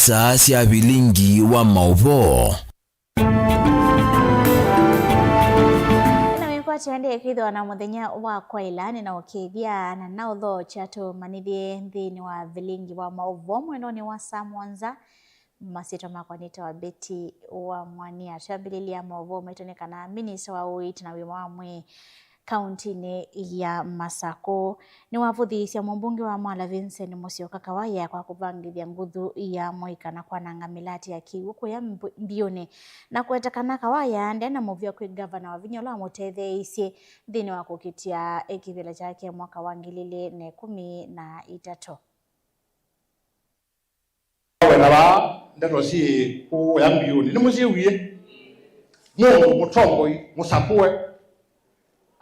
isaa cia bilingi wa mauvo. Chande kwithwa na muthenya wa kwailani na ukithia na nautho chato manithie nthini wa vilingi wa mauvo mwenoni wa Samwanza masito makwanita wa Beti wa Mwania chambililia mauvo metonekana minista wa uiti na wimamwe kaunti ya Masako ni wavuthisia mumbunge wa Mwala Vincent Musyoka Kawaya kwa kuvangithia nguthu ya moikana kwa nanga milati ya kiuko ya mbione na kwetekana Kawaya ndena muvia kwi governor wa Vinya la mutetheisye thini wa kukitia ekivila chake mwaka wa 2013. Wenaba ndero si ku ya mbione ni muziwie mungu mutongoi musapue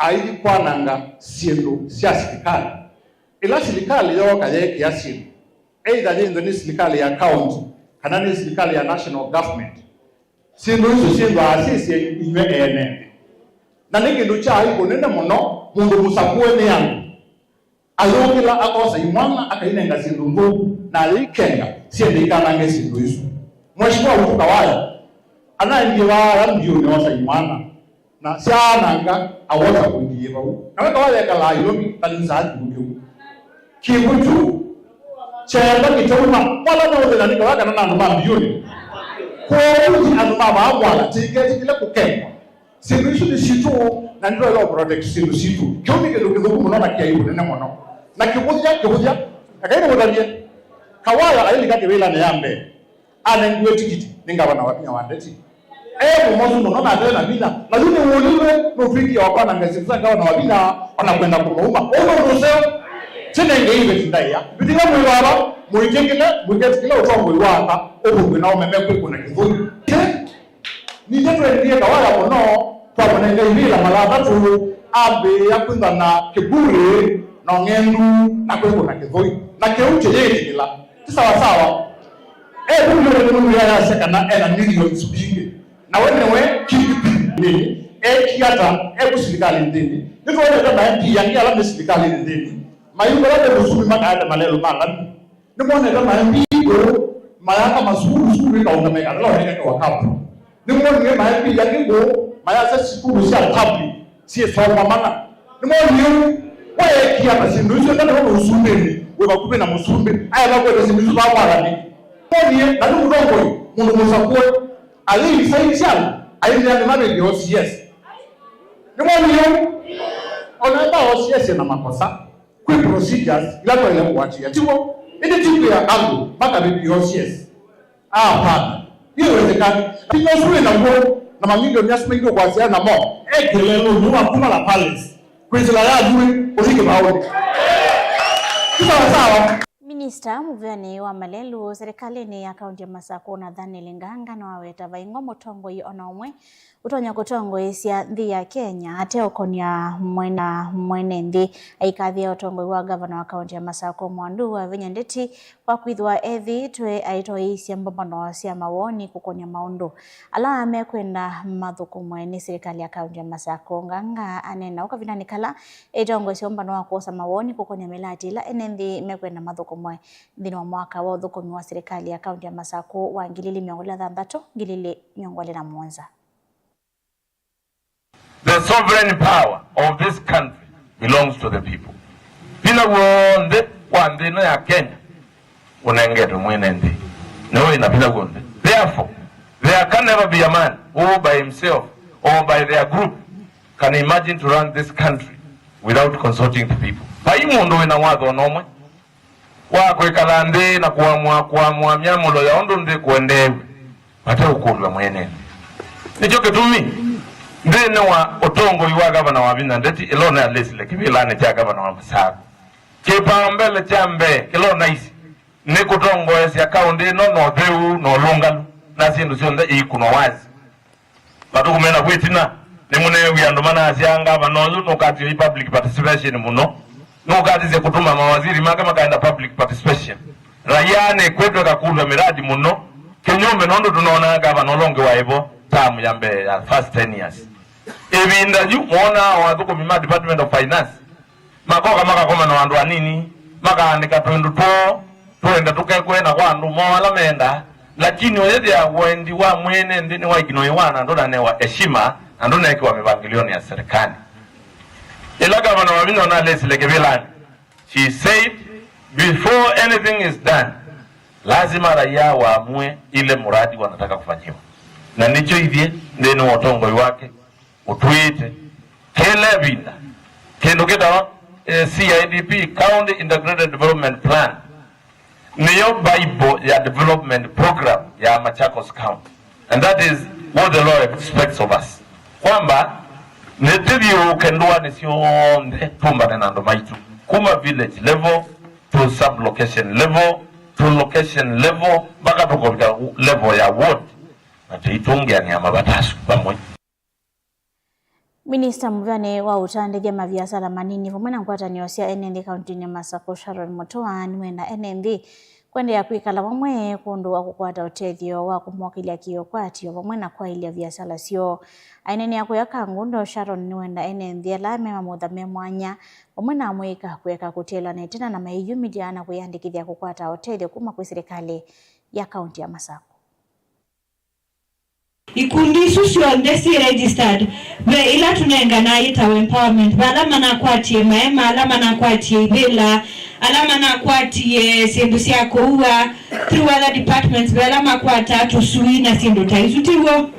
aidi kwananga siendo sia serikali ila serikali yoka yake ya siendo either ni serikali ya county kana ni serikali ya national government siendo hizo siendo asisi inywe ene na ningindu cha iko nene muno mundu musapue ni yangu ayokila akosa imwana akainenga siendo ngu na alikenga siendo ikanange siendo hizo Mheshimiwa Utuka Kawaya anaingiwa ndio ni wasa imwana na siananga awota kundiye bawo na Kawaya kala yomi tanzadi mungu kibuju chenda kitoma wala na wala ni Kawaya na ndo mambioni kwa uji anuma baabwala tiketi kile kukemba sirisho ni situ na ndio law protect situ kyomi ke ndo muno na kia ibu nene muno na kibuja akaenda mudalie Kawaya ayili kati wela na yambe anengwe tikiti ninga na wapinya wandeti mumozu ndo na tena bina lazima uoliwe nofiki ya wakana ngazifza kawa na wabina wanakwenda kumauma ono ndoseo tena ngeive tindaya bitinga mwibaba muitekile mugetikile utongo iwaka obugwe na omemekwe kuna kivuli ni tetu ndiye Kawaya kono kwa mwenenga ibila malaba tu abe yakwenda na kiburi na ngendu na kwepo na kivuli na keuche yeye kila sawa sawa bunyo ya sekana ena millions bingi na wenewe kipi kiata serikali ndini ndio wale kama MP yangi ala serikali ndini mayunga la kusumi maka malelo mala ni mwone kama MP go mayaka masuru ka unameka la heka kwa kapu ni mwone kama MP yangi go mayasa sikuru sia public sie soma mana ni mwone wewe kiata sindu sio kama usumbe wewe kupe na musumbe aya bako sindu ba wala ni mwone na ndongo mundu musakwe ali saisiana aina ni mame ndio OCS ni mwani onaenda OCS na makosa kwa procedures ila kwa ile kuachia tiwo ile tipu ya angu mpaka bibi OCS hapana hiyo inawezekana hiyo shule na ngo na mamilioni ya shilingi kwa asiana na mo ekelelo ni wa kuma la palace kwizila ya juu usike baone sawa. Minista Muvyani wa Malelu serikali ya kaunti ya Masako na Daniel Nganga na waweta vaingo mutongo yi onomwe utonya kutongo isia nthi ya Kenya ate okonia mwene nthi aikathia utongo wa governor wa kaunti ya Masako Mwandu wa Vinya Ndeti kwa kwithwa ethi twe aito isia mbambano cia mawoni kukonia maundu ala amekwenda mathuku mwene serikali ya kaunti ya Masako. Nganga anena ukavinani kala itongo cia mbambano wa kuosa mawoni kukonia milati ila enenthi mekwenda mathuku mwe thini wa mwaka wa uthukumi wa serikali ya kaunti ya Masako wa 2023-2024. The sovereign power of this country belongs to the people. Bila wonde wande na ya Kenya unengeto mwenende no ina bila wonde. Therefore there can never be a man who by himself or by their group can imagine to run this country without consulting the people. Paimundo ina wadho nomwe wako ikalande na kuamua miamulo ya ondo ndi kuendewe pata ukulwa mwenende nicho ketumi ndene wa otongo iwa governor wa Vinya Ndeti ilona ya lesile kivilane cha governor wa Masako kipa mbele cha mbe kilona isi ni kutongo esi ya kaunti no dheu no lungalu na sindu sionde ikuno wazi patu kumena kwetina ni munewi andomana asianga vanozu nukati ya public participation muno nukati ze kutuma mawaziri maka kaenda public participation rayane kwetu kakulwa miradi muno kinyume nondo tunaona governor longe wa hivyo tamu ya mbe ya first 10 years ebinda ju mona wathuko mima department of finance makoka maka koma na wandu anini maka andika 22 twenda tukekwe na kwandu mola menda lakini oyede ya wendi wa mwene ndini wa iginoiwana ndo na wa heshima ndo na kwa mipangilio ya serikali. Ila gavana wa Mino na Leslie Kebilani, she said before anything is done lazima raia waamue ile muradi wanataka kufanyiwa. Na nicho hivyo ndeni watongo wake utuite kele binda kendo kita CIDP, County Integrated Development Plan, niyo Bible ya development program ya Machakos County, and that is what the law expects of us. Kwamba netibio kendua nisionde tumba nando maitu kuma village level to sub location level to location level baka tuko level ya ward na tuitungia ni amabatasu pamoja. Minister Muvyane wa utandege mavyasala manini vumena nkwataniyo sia NND County ni Masako Sharon Mutua niwena NND kwende ya kuikala wamwe kundu wa kukwata utethio wa kumwakilia kiyo kwatio wamwena kwa ili ya vyasala sio. Aineni ya kuyaka ngundo Sharon niwenda NND alame mamudhame mwanya wamwena amweka kueka kutela na itina na maiyu midiana kuyandikithia kukwata utethio kuma kwa serikali ya kaunti ya Masako. Ikundi susio ndesi registered we ila tunenga na ita empowerment alama na kwatie maema alama na kwatie bila alama na kwatie sembusi yako uwa through other departments we alama kwata tusui na sindu taizutiwo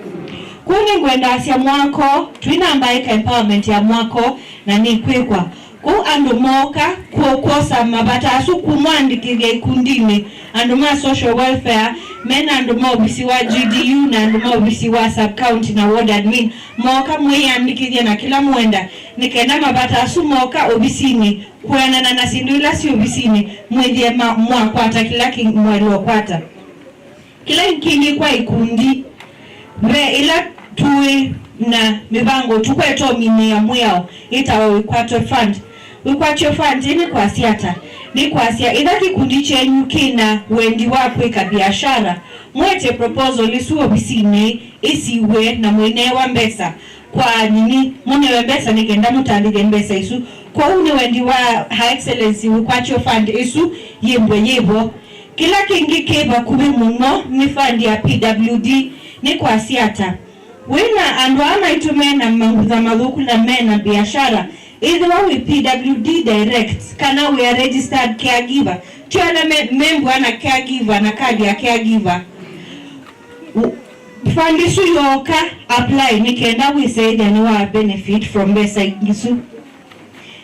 kuni ngwenda asia mwako tuina ambaika empowerment ya mwako na ni kwekwa ku andumoka kuokosa mabata asu kumwandikiria ikundini anduma social welfare mena anduma obisi wa GDU na anduma obisi wa sub county na ward admin moka mweyandikiria na kila mwenda nikenda mabata asu moka obisini kuenana na sindula si obisini mwedie mwakwata kila mwelo kwata kila kingi kwa ikundi me ila tuwe na mibango tukweto mini ya mweo itawa wikwato fund. Wikwato fund ni kwa siata ni kwa sia idha kikundi chenyu kina wendi wako ika biashara mwete proposal isuo bisini isiwe na mwene wa mbesa kwa nini mwene wa mbesa nikenda mutandike mbesa isu kwa uni wendi wa High Excellency Wikwato fund isu yebo kila kingi keba kubi muno ni fund ya PWD ni kwa siata wina andwama itumena manguza madhuku na mena biashara either we PWD direct kana we are registered caregiver tuana membu ana caregiver na kadi ya caregiver fundisu yoka apply nikenda we say then we benefit from besa isu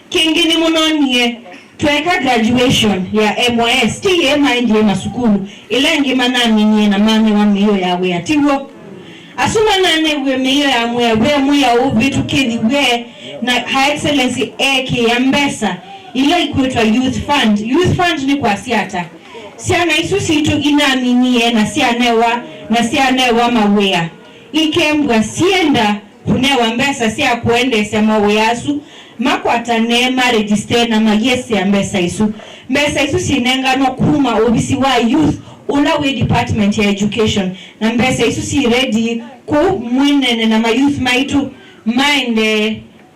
kingini munonye tuweka graduation ya MYS TMI ndiye masukulu ilengi manani nye na mame wa miyo ya we atiwo asuma nane we miyo ya mwe ya uvitu kedi we na High Excellency eke ya mbesa ile ikuitwa youth fund ni kwa siata siana isu situ inaminiye na sianewa mawea ikembwa sienda kunewa mbesa siya kuende siya mawea asu makwata nema register na mayesi ya mbesa isu sinenga no kuma obisi wa youth ulawe department ya education na mbesa isu si ready ku mwinene na mayouth maitu mind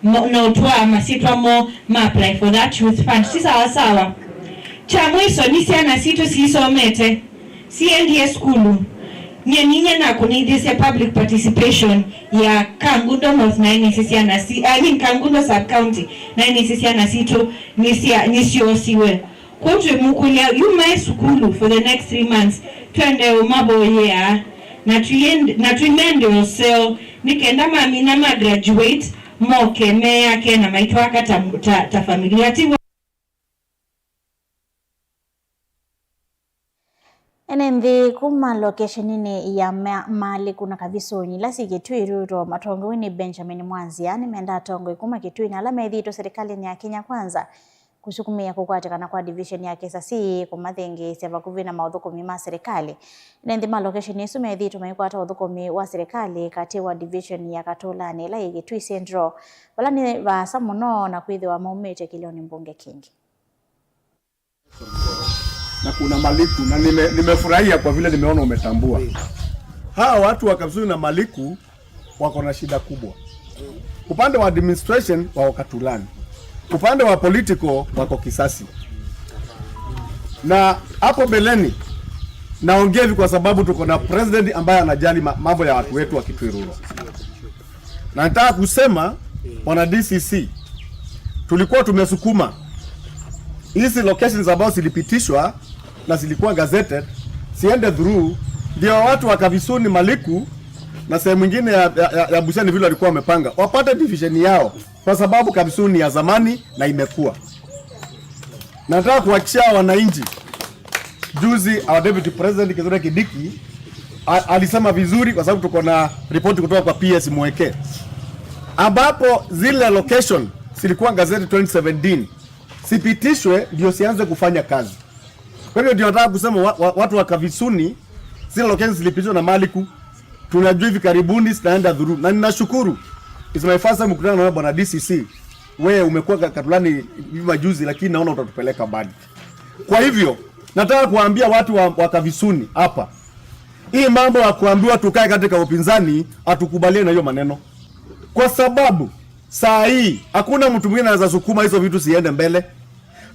no toa masitwa mo ma apply for that youth fund sawa chamwiso nisiana situ sisomete siendie skulu nye na kunidise public participation ya Kangundo North na nisisiana Kangundo sub county na nisisiana situ nisiosiwe kutwe mukulia yume skulu for the next 3 months twende umabo ya na tuimende oseo nikenda mamina ma graduate moke mea kena maitwaka ta familia tiwa NND kuma location nini ya mali kuna kaviso nyilasi kitui ruro matongo wini Benjamin Mwanzi yani menda tongo kuma kitui na alama edhito serikali ni ya Kenya Kwanza kusukumia kukwatikana kwa division ya kesasi kumathengi seva kuvina maudhukomi ma serikali NND ma location yesu medhito maikwata udhukomi wa serikali kati wa division ya Katolani la Kitui Central walani wa samuno na kuidhi wa maumete kilioni mbunge Kingi na kuna Maliku na nimefurahia kwa vile nimeona umetambua. Hawa watu wa Kapsulu na Maliku wako na shida kubwa. Upande wa administration wako Katulani. Upande wa political wako Kisasi. Na hapo beleni Naongea hivi kwa sababu tuko na president ambaye anajali mambo ya watu wetu wa Kitwiru. Na nataka kusema wana DCC tulikuwa tumesukuma hizi locations ambazo zilipitishwa na zilikuwa gazetted siende through, ndio watu wa Kavisuni, Maliku na sehemu nyingine ya Bushani vile walikuwa wamepanga wapate division yao, kwa sababu Kavisuni ya zamani na imekuwa. Nataka kuhakikishia wananchi, juzi our deputy president Kithure Kindiki alisema vizuri, kwa sababu tuko na ripoti kutoka kwa PS Mweke ambapo zile location zilikuwa gazeti 2017 sipitishwe ndio sianze kufanya kazi. Kwa hiyo ndio nataka kusema watu wa Kavisuni zile locations zilipitishwa na Maliku, tunajua hivi karibuni zitaenda through, na ninashukuru is my first time kukutana na bwana DCC. Wewe umekuwa Katulani hivi majuzi, lakini naona utatupeleka mbali. Kwa hivyo nataka kuambia watu wa Kavisuni hapa, hii mambo ya kuambiwa tukae katika upinzani atukubaliane na hiyo maneno, kwa sababu saa hii hakuna mtu mwingine anaweza sukuma hizo vitu siende mbele.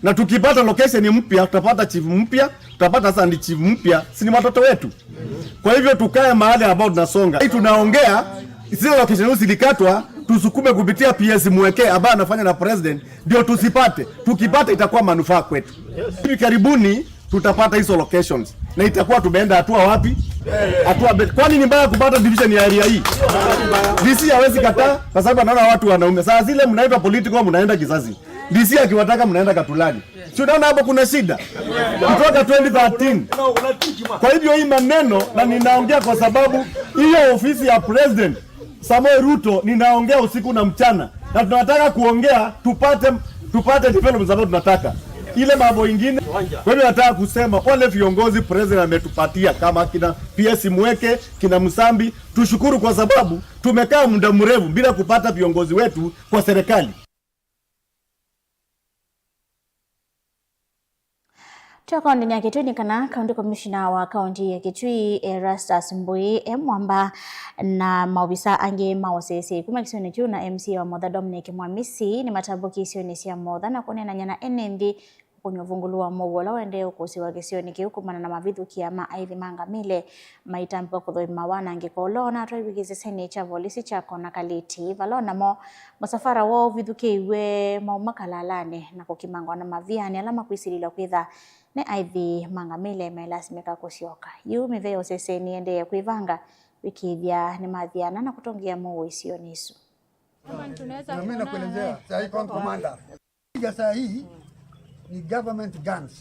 Na tukipata location mpya, tutapata chief mpya, tutapata sasa chief mpya, si ni watoto wetu. Kwa hivyo tukae mahali ambao tunasonga. Hii tunaongea zile location zilikatwa, tusukume kupitia PS Mweke ambaye anafanya na president, ndio tusipate. Tukipata itakuwa manufaa kwetu. Hivi karibuni tutapata hizo locations na itakuwa tumeenda hatua wapi? Hatua kwani ni mbaya kupata division ya area hii? DC hawezi kataa kwa sababu anaona watu wanaume. Sasa zile mnaitwa political mnaenda kizazi. DC akiwataka mnaenda Katulani. Sio unaona hapo kuna shida? Kutoka 2013. Kwa hivyo hii maneno, na ninaongea kwa sababu hiyo ofisi ya president Samoei Ruto ninaongea usiku na mchana, na tunataka kuongea tupate developments ambazo tunataka. Ile mambo ingine. Kwa hivyo nataka kusema wale viongozi president ametupatia kama kina PS Mweke, kina Musambi, tushukuru kwa sababu tumekaa muda mrefu bila kupata viongozi wetu kwa serikali. Tua kaunti ya Kitui kana county commissioner wa kaunti ya Kitui Erastus Mbui Mwamba na maofisa ange maosese kuma kisioni juu na MC wa Modha Dominic Mwamisi ni matambuki kisioni sia Modha na kunena nyana NND kunyovungulua mowola wende ukusi wa kisioni kiukumana na mavithu kiama aithi mangamile maitambuka kuthoi mawana angikolona atwaiwigize seni cha volisi chako na kaliti valona mo masafara wao vithuke iwe maumakalalane na kukimangwa na maviani alama kuisilila kwitha ne aithi mangamile melasimika kusioka yu miveo sese niende kuivanga wiki vya ni mathiana na kutongia muo isio nisu. Na mimi nakuelezea saa hii commander saa hii ni government guns.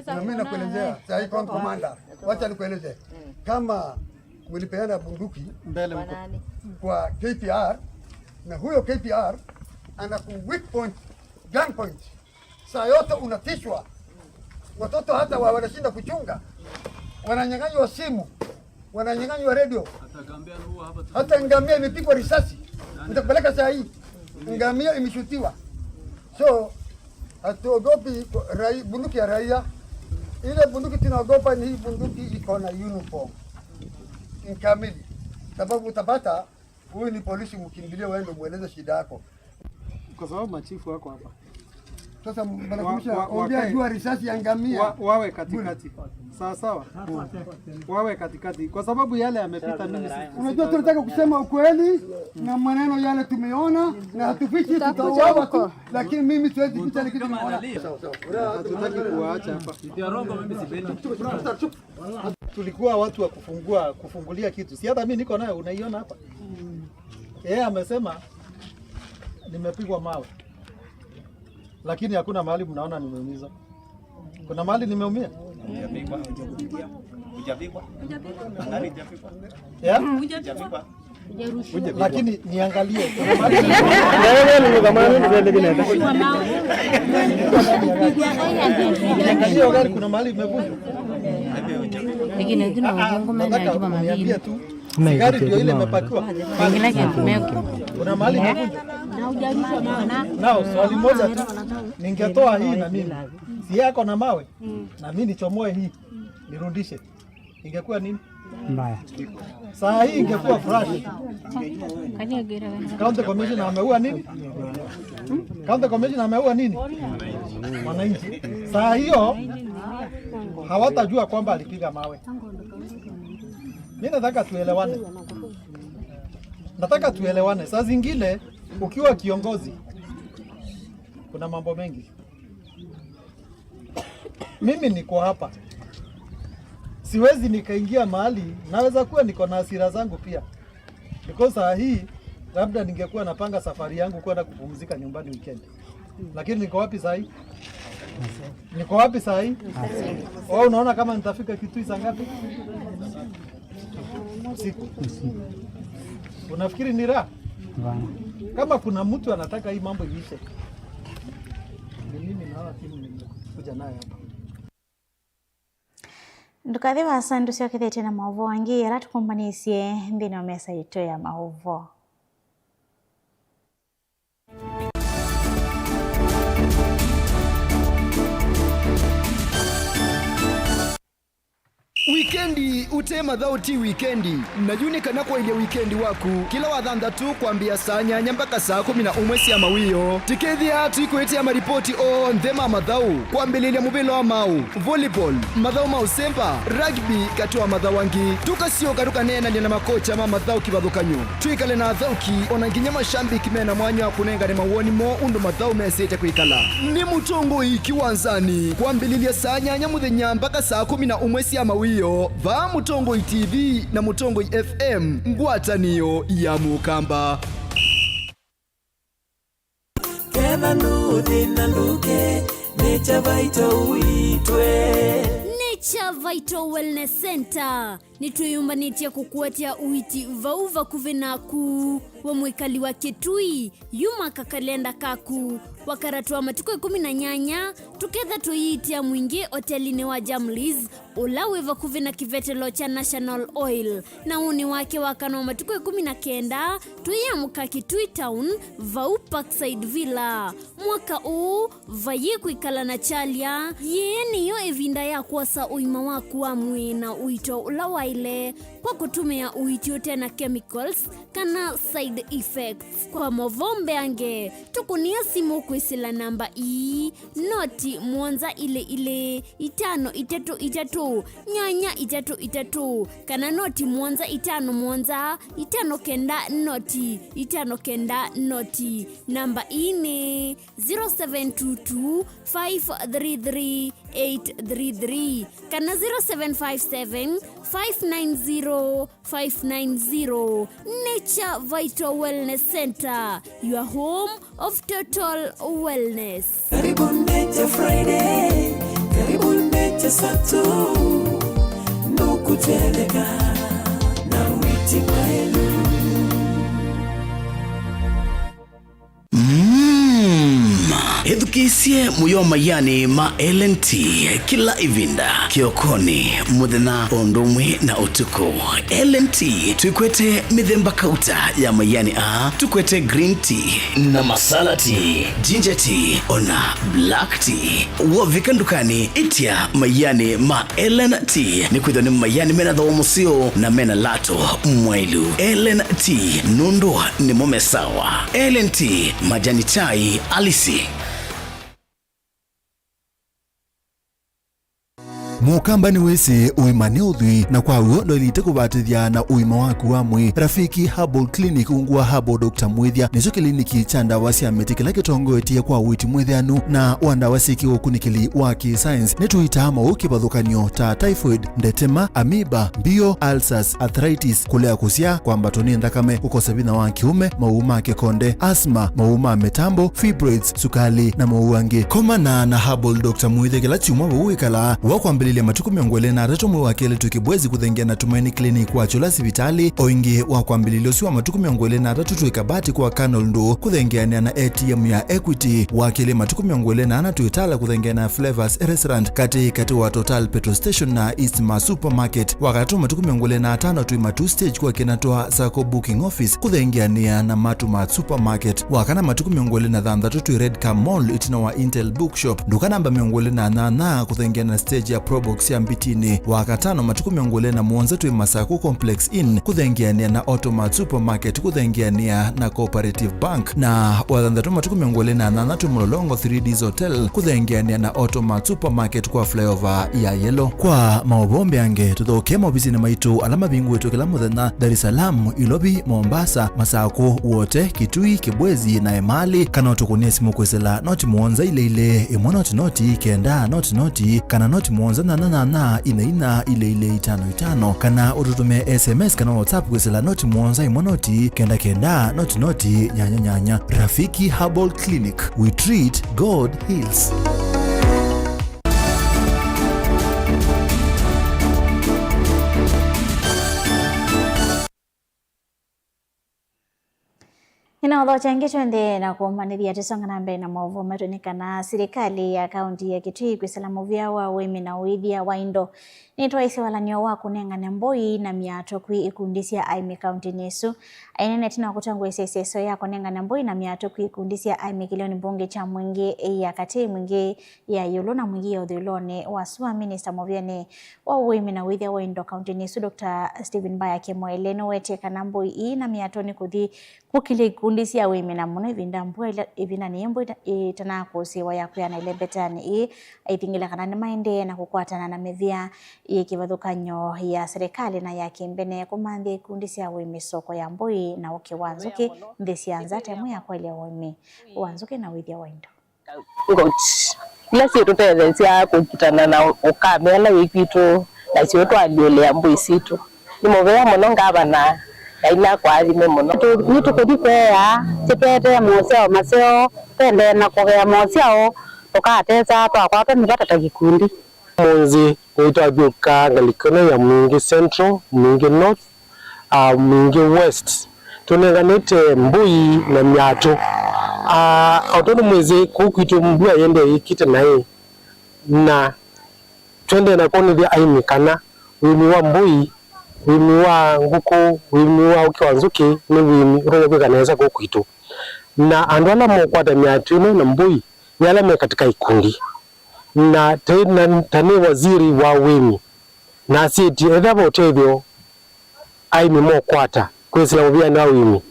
Na mimi nakuelezea saa hii commander, wacha nikueleze kama mlipeana bunduki mbele kwa KPR na huyo KPR ana ku weak point, gun point, saa yote unatishwa. Watoto hata wanashinda kuchunga, wananyang'anywa simu, wananyang'anywa radio, hata ngamia imepigwa risasi. Nitakupeleka saa hii ngamia imeshutiwa. So hatuogopi bunduki ya raia. Ile bunduki tunaogopa ni hii bunduki iko na uniform kamili, sababu utapata huyu ni polisi, mkimbilie waende mueleze shida yako, kwa sababu machifu wako hapa. Sasa banakumisha ongea jua risasi ya ngamia wawe katikati. Sawa sawa. Wawe katikati kwa sababu yale yamepita mimi. Unajua tunataka kusema ukweli na maneno yale tumeona na hatufichi, tutawawa tu, lakini mimi siwezi kuficha kitu nimeona. Hatutaki kuacha hapa. Mimi sipendi. Tulikuwa watu wa kufungulia kitu. Si hata mimi niko nayo unaiona hapa. Yeye amesema nimepigwa mawe. Lakini hakuna mahali mnaona nimeumizwa. Kuna mahali nimeumia? Hujapigwa. Hujapigwa. Nani hujapigwa? Hujapigwa. Lakini niangalie. Wewe ni kama nini ndio kinenda? Niangalie gari kuna mahali imevunjwa. Lakini ndio ngoma imeandikwa mabili. Gari ndio ile imepakiwa. Kuna mahali imevunjwa. Nao swali moja tu, ningetoa hii na mimi si yako na mawe na mimi nichomoe hii nirudishe, ingekuwa nini mbaya? Saa hii ingekuwa fresh. County commissioner ameua nini? County commissioner ameua nini? Mwananchi. Saa hiyo hawatajua kwamba alipiga mawe. Mimi nataka tuelewane. Nataka tuelewane. Saa zingine ukiwa kiongozi kuna mambo mengi. Mimi niko hapa. Siwezi nikaingia mahali, naweza kuwa niko na hasira zangu pia. Because saa hii labda ningekuwa napanga safari yangu kwenda kupumzika nyumbani weekend. Lakini niko wapi saa hii? Niko wapi saa hii? Wewe unaona kama nitafika Kitui saa ngapi? Siku. Unafikiri ni raha? Kama kuna mtu anataka hii mambo iishe, ni mimi na timu nimekuja nayo hapa. Ndukathiwa sandu ciokethete na maovo angi aratukumbanicie nthini wa mesa itu ya maovo. Wikendi utema thauti wikendi najuni kana kwa ile wikendi waku kila wathanda tu kwambia saa nyanya mpaka saa 11 cia mawio tikethia tuikwetia maripoti o nthema mathau kwambililia mubilo wa mau volleyball mathau mau semba rugby katwa mathau wangi tukasioka tukanena na makocha ma mathau kibathukanyo tuikale na thauki ona nginya mashambiki mena mwanya kunenga ni mawoni mo undu mathau mesete kuikala ni mutongo ikiwanzani kwambililia saa nyanya muthenya mpaka saa 11 cia mawio va Mutongo TV na Mutongo FM ngwatanio ya Mukamba. Kena nudi na nduke Nature Vital uitwe Nature Vital Wellness Center nituyumbanitia kukuatia uiti vauva kuvinaku wa mwikali wa Kitui yuma kakalenda kaku wakaratua matuko 18 tuketha tuyitia mwingi hotelini wa Jamliz ulaweva kuvina kivetelo cha National Oil na uni wake wakano matuko 19 tuyamuka Kitui Town Vau Parkside Villa mwaka huu vaye kuikala na chalia yeni yo evinda ya kuwasa uima waku wa mwina uito ulawaile kwa kutumia uiti tena chemicals kana side effects kwa movombe ange tukunia simu kuisila namba noti mwanza ile 533 nyanya 33 kana noti mwanza 5 mwanza 5 kenda noti 5 kenda noti namba ine 0722 533 833 kana 0757 590 590 Nature Vital Wellness Center, your home of total wellness. Karibu Nature Friday, karibu Nature Sato, nukuteleka na witi maelu. Edukisie muyoma yani ma LNT kila ivinda kiokoni muthena ondumwe na utuko LNT tukwete mithemba kauta ya mayani tukwete green tea na masala tea ginger tea ona black tea wovika ndukani itia mayani ma LNT ni kwithoni mayani mena thomusio na mena lato mwailu LNT nundu ni momesawa LNT majani chai alisi. Mukamba ni wese uimane udhui na kwa uo ndo ilite kubatithia na uima waku wa mwi Rafiki Herbal Clinic ungua Herbal Dr. Mwithia nizo kliniki cha ndawa cia miti kila kitongo etie kwa witi mwithianu na wandawa siki ukunikili wa ki-science netuita mauki bathukanio ta typhoid, ndetema, amoeba, bio, ulcers, arthritis, kulea kusia kwa mbatoni ndakame, kukosa vina wa kiume, mauma kekonde, asthma, mauma metambo, fibroids, sukali na mauangi. Komana na Herbal Dr. Mwithia kila chuma wawikala wakwambili ile matuku miongole na reto mwe wakele tukibwezi kuthengia na Tumaini Clinic wa chola sivitali oingi wa kwambililio siwa matuku miongole na reto tuikabati kwa Canal ndo kuthengia na ATM ya Equity wakele matuku miongole na anatuitala kuthengia na Flavors Restaurant kati wa Total Petrol Station na Eastma Supermarket wakati matuku miongole na atano tuima 2 stage kwa kinatoa Sako Booking Office kuthengia na Matuma Supermarket wakana matuku miongole na dhanda tutu Red Car Mall itina wa Intel Bookshop duka namba miongole na kuthengia na stage ya Starbucks ya Mbitini. Wakatano matuku 27 twi Masaku Complex Inn kuthengiania na Automat Supermarket kuthengiania na Cooperative Bank, na wathanthatu matuku 28 twi Mulolongo 3Ds Hotel kuthengiania na Automat Supermarket kwa flyover ya Yellow. Kwa maubombe ange tuthoke mobisini maitu alama bingu wetu kila muthenya Dar es Salaam, Ilobi, Mombasa, Masaku, Wote, Kitui, Kibwezi na Emali. Kana tukunie simu kwesela noti muonza ile imwe noti kenda noti kana noti muonza na ina ile 55 kana ututume SMS kana WhatsApp kwesela noti muonza imwe noti kenda noti nyanya. Rafiki Herbal Clinic, we treat, God heals. Inaodho changi twende na kumanithia tusonga na mbele na maovu matunikana serikali ya kaunti ya Kitui kwisala muvya wa wemi na uithia wa indo nitwa isiwalanio wa kuneng'ana mboi na miato kwi ikundisia aimi kaunti nesu ainene tina kutangu SSSO ya kuneng'ana mboi na miato kwi ikundisia aimi kilioni mbunge cha mwingi ya kati mwingi ya yulu na mwingi ya udhulone wa suwa minister muvyane wa wemi na uithia wa indo kaunti nesu Dr. Stephen Baya Kemoeleno wete kana mboi na miato ni kuthi kukile ikundisia wemi na muno ivinda mboi ivina ni mboi itana kusiwa ya kuyana ile betani aitingila kana ni maende na kukwatana na mevia ikivathukanyo ya serikali na ya kimbene kumanthi ikundisia wemi soko ya mboi na uki wanzuki ndisianza temu ya kwele wemi wanzuki na withia waindo ila situ tethesia kukitana na ukamela wikitu na siwetu aliolea mboi situ ni movea muno ngavana ila kwa alime muno nitu kudikwea tipete moseo maseo tende na kugea moseo tukateza twakwata nivatata gikundi Monzi kuitwa Juka ngalikone ya Mwingi Central, Mwingi North, Mwingi West. Tuneganete mbui na miato. Autono mwezi kukitu mbua yende ikite na hii. Na twende na koni vya aimikana. Wimi wa mbui, wimi wa nguku, wimi wa ukiwanzuki, ni wimi uroja kwa kaneza kukitu. Na andwala mwakwata miato ino na mbui, yala katika ikundi. Na tani waziri wa wemi na siti edhavo tevyo aimi mokwata kwesila muvia na wemi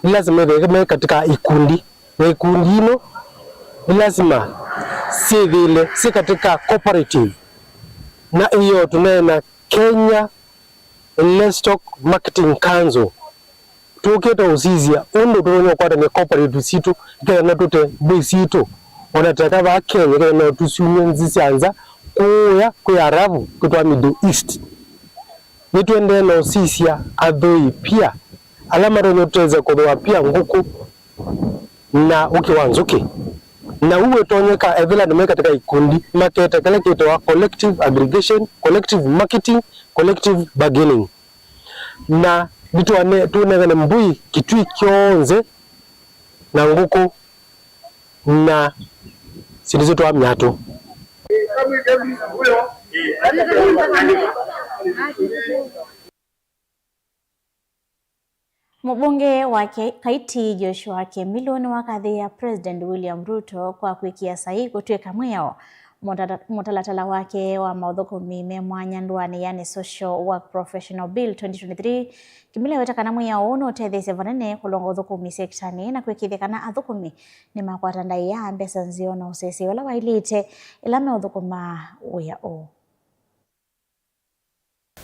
lazima vekeme katika ikundi na ikundi ino lazima si vile si katika cooperative na iyo tunaena Kenya Livestock Marketing Council tuketa usizia undo tuonyo kwata ni cooperative situ kaya natute bui situ wanataka va Kenya kana tusiumye nzisianza kuya kuyaravu kutwa Middle East nitwende na usisia adhoi pia alama ronyo teze kudwa pia nguku na ukiwanzuki na uwe tonyeka evela ni katika ikundi maketa kale kitwa collective aggregation, collective marketing, collective bargaining na nitwane tunengane mbui Kitui kionze na nguku na silizo toa miato Mbunge wa Kaiti Joshua Kemiloni wakathia President William Ruto kwa kuikia sahihi kutweka mweo mutalatala wake wa maudhukumi me mwanya ndwani yani Social Work Professional Bill 2023 kimile wetakana mweo uno tethese vanene kulonga udhukumi sektani na kuikithikana adhukumi ni makwata ndai ya mbesa nzio na usesi wala wailite ilame udhukuma uya o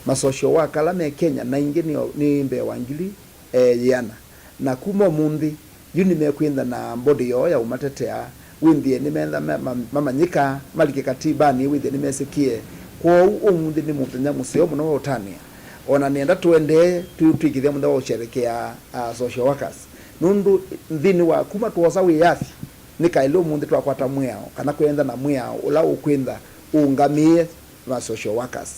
masocial work alame Kenya na ingine ni mbe wangili yana na kuma mundi yuni mekwinda na body yo ya umatetea windie nimetha mama nyika malike katiba ni windie nimesikie kwa umundi ni muthenya museo muno utania ona nenda tuende tuigithia mundo wa usherekea social workers nundu nthini wa kuma tuosa wiyathi nikailo mundi twakwata mwao kana kwenda na mwao ula ukwinda ungamie wa social workers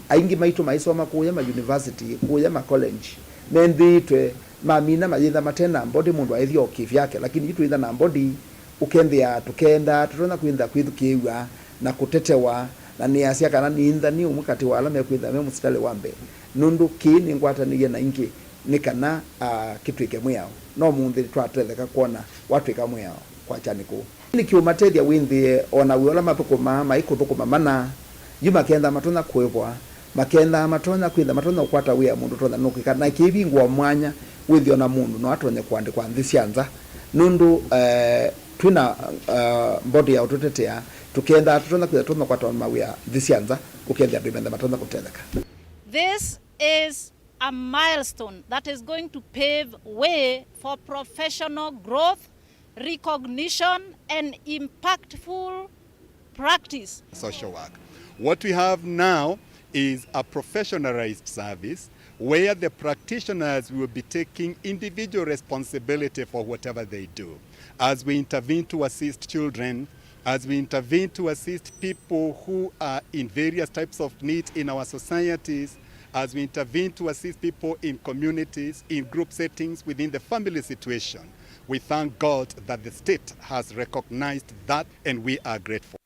aingi maitu maisoma kuya ma university kuya ma college nenditwe mamina mayitha matena body mundu aithio kivyake lakini itu itha na body ukendea tukenda tutona kwinda kwithukiwa na kutetewa na ni asia kana ni indha ni umukati wala mekwitha me musitale wambe nundu kini ngwataniye na ingi nikana kitu ikemwe yao no munthi twatetheka kuona watu ikamwe yao kwa chaniko ni kiumatethia winthi ona wiola mathukuma maikuthukuma mana yuma kenda matona kwebwa makenda matona kwitha matona kwata wia mundu tona nukika na kibingwa mwanya withio na mundu no atonye kwandikwa nthi cianza nundu twina body ya ututetea tukenda tutona kwitha tona kwata mawia nthi cianza ukenda bibenda matona kutetheka. This is a milestone that is going to pave way for professional growth, recognition and impactful practice. Social work. What we have now is a professionalized service where the practitioners will be taking individual responsibility for whatever they do. As we intervene to assist children, as we intervene to assist people who are in various types of needs in our societies, as we intervene to assist people in communities, in group settings, within the family situation, we thank God that the state has recognized that and we are grateful.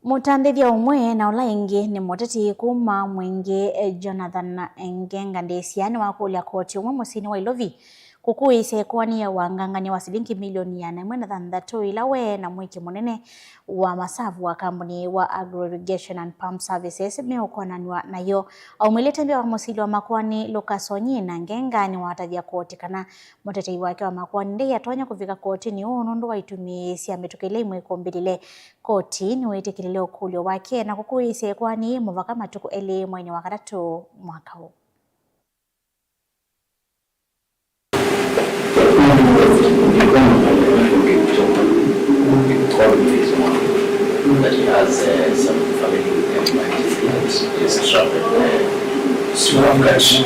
Mutandithia umwe na ula ingi ni muteti kuma mwingi Jonathan Engenga ndesiani wa kulia koti umwe musini wa Ilovi kukuise kwani ya wangangani wa silingi milioni ya na mwena thandatu ilawe na mwiki munene wa masavu wa kampuni wa Agro Irrigation and Pump Services meokonanwa nayo au mwilete wa musili wa makwani Lucas Onyina Ngenga ni watavia koti kana muteti wake wa makwani ndi yatonya kufika koti ni unundu wa itumisi ametukile imwekombilile koti ni wetekilile ukulio wake na kukuise kwani muvaka matuku eli mwenye wakatatu mwaka huu. That he has some family activities and is traveling to Africa.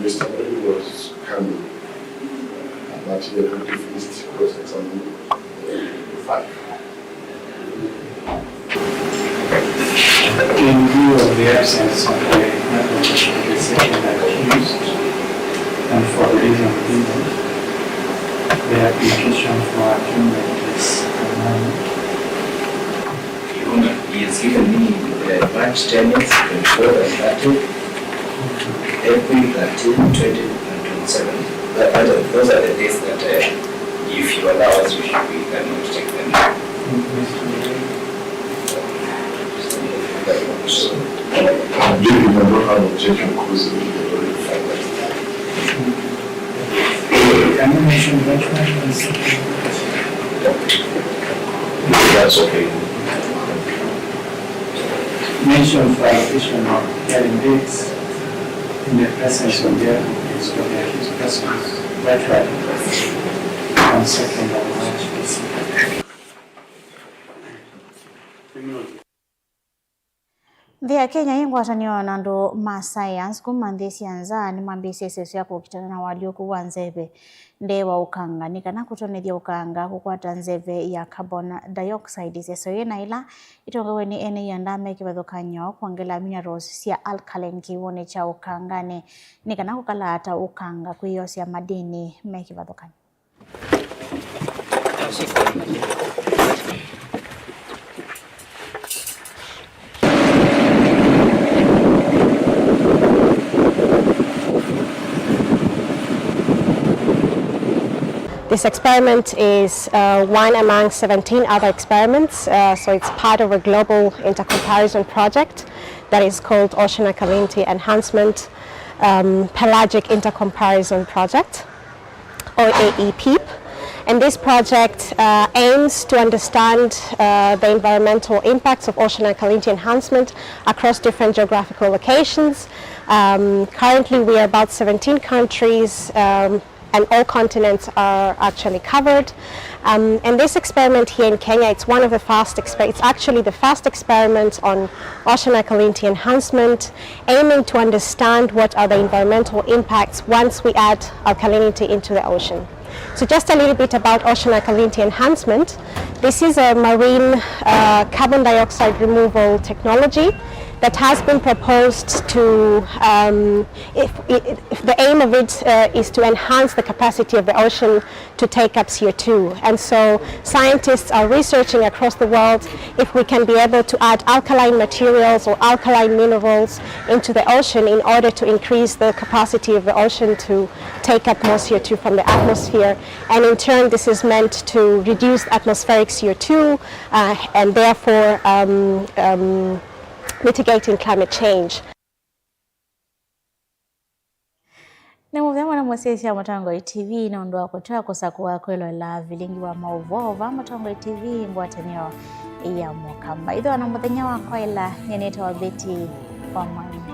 Mr. Mary was coming, but he had already finished cross-examining 5. In view of the absence of the second accused and for the reason given, the application for adjournment is annuled. He has given me March 10th, 24th and 30th, April 13, 20 and 27. Those are the days that if you allow us, we cannot take them. So, I believe you don't have objection because we can already find that. Can you mention benchmark? That's okay. Mention for addition of hearing dates in the presence of the accused persons virtually on 2nd of March. Vya Kenya ingwatanio na ndo ma science kumandesi anza ni mambisi sesu ya kukitana na waliokuwa nzeve ndewa ukanga nikana kutonethia ukanga kukwata nzeve ya carbon dioxide sesu ina ila itongewe ni ene yandame kibathukanyo kwangela minerals cia alkaline kiwone cha ukangane nikana kukalata ukanga kuyosia madini mekibathukanyo. This experiment is one among 17 other experiments, so it's part of a global intercomparison project that is called Ocean Alkalinity Enhancement Pelagic Intercomparison Project, or AEPEEP. And this project aims to understand the environmental impacts of ocean alkalinity enhancement across different geographical locations. Currently we are about 17 countries and all continents are actually covered. And this experiment here in Kenya, it's one of the it's actually the first experiment on ocean alkalinity enhancement, aiming to understand what are the environmental impacts once we add alkalinity into the ocean. So just a little bit about ocean alkalinity enhancement. This is a marine carbon dioxide removal technology that has been proposed to, if the aim of it is to enhance the capacity of the ocean to take up CO2. And so scientists are researching across the world if we can be able to add alkaline materials or alkaline minerals into the ocean in order to increase the capacity of the ocean to take up more CO2 from the atmosphere. And in turn, this is meant to reduce atmospheric CO2 and therefore mitigating climate change. Na muvyama na mwasesi ya Mutongo TV inaondoa kutoa kusakuwa kwelo la vilingi wa mauvova Mutongo TV ngwatanio ya mukamba. Idho na muthenya wa kwa ila nyeneta wa beti wa mwani.